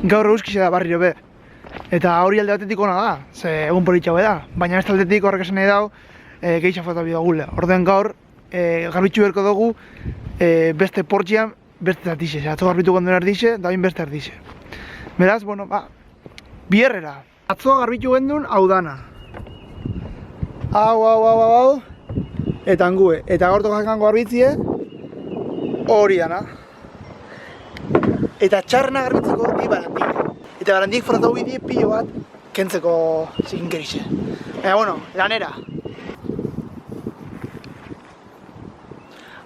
Gaur euskixe da barriro be. Eta hori alde batetik ona da, ze egun politxaue da. Baina ez aldetik horrek esan nahi dau, gehiago falta bidagule. Orduan gaur, garbitxu berko dugu, beste portxian, beste erdixe. Atzo garbitu gonduen erdixe, da beste erdixe. Beraz, bueno, bierrera. Atzo garbitu gendun hau dana. Hau. Eta angue. Eta gaur tokakango garbitzie, hori dana. Eta txarrena garbitzeko di barandik. Eta barandik foratu bidie pilo bat kentzeko zikinkerixe. Baina, bueno, lanera.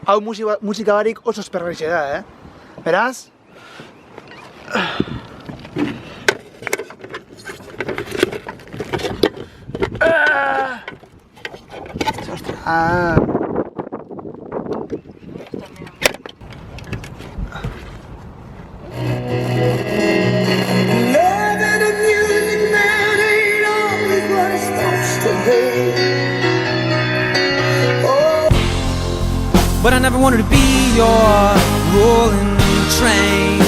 Hau musika barik oso espergarrixe da, Beraz? But I never wanted to be your rolling train.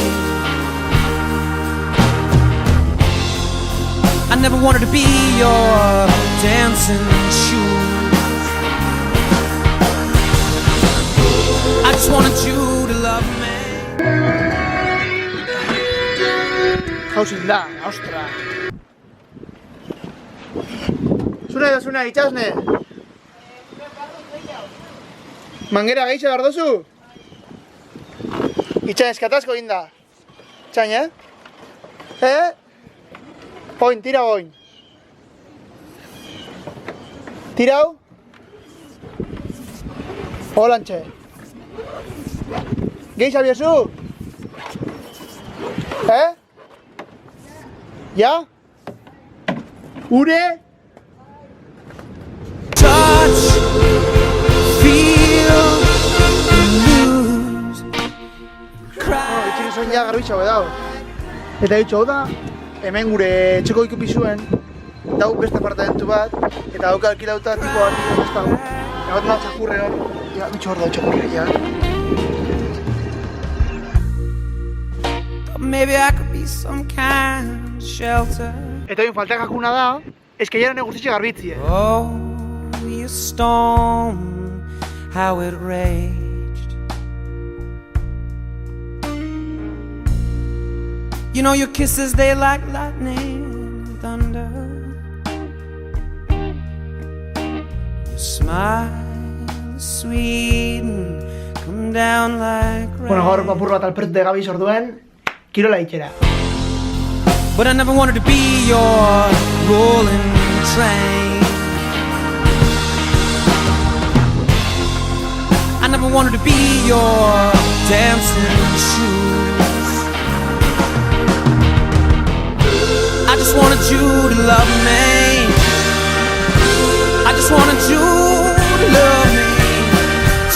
I never wanted to be your dancing shoes. I just wanted you to love me. Jauzin da, ostra. Zuna, itxasne. Mangera gehiago behar dozu? Itxan eskatazko egin da. Txain, Poin, tira boin. Tirau? Holantxe. Gehiago biezu? Ja? Ure? Touch, feel, lose, cry. Itxik zuen ja garbitxo bedau. Eta ditxo, hau da, hemen gure etxeko ikupizuen, dau beste apartamentu bat, eta dauka alkilauta tipo bat ez dago. Egot nahi txakurre hor, ja, bitxo hor da txakurre, ja. Maybe I could be some kind of shelter. Eta bien falta jakuna da, eskaiaren eguzitxe garbitzie. Oh, you storm, how it raged. You know your kisses, they like lightning and thunder. Your smile is sweet and come down like rain. Bueno, gaur apur bat alpertu de gabiz orduen, kirola itxera. But I never wanted to be your rolling train. I never wanted to be your dancing shoes. I just wanted you to love me. I just wanted you to love me.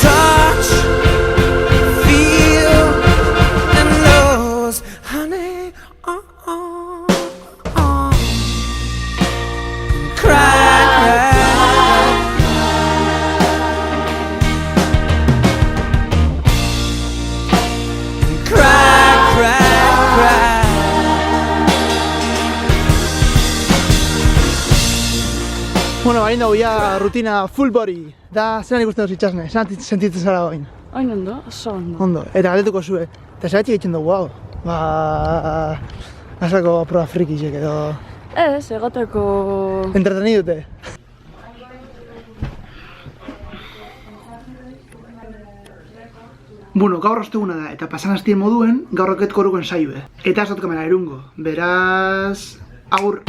Touch, feel, and lose, honey. Cry. Bueno, bain dago ya rutina full body. Da, zelan ikusten duz itxasne, zelan sentitzen zara goin? Oin ondo, oso ondo. Ondo, eta galdetuko zue. Eta zelatxe egiten dugu hau? Azako proba frikizek edo... Ez, egoteko... Entreteni dute? Bueno, gaur osteguna da, eta pasan hastien moduen, gaur roket koruko ensaioe. Eta ez dut kamera erungo, beraz... Agur!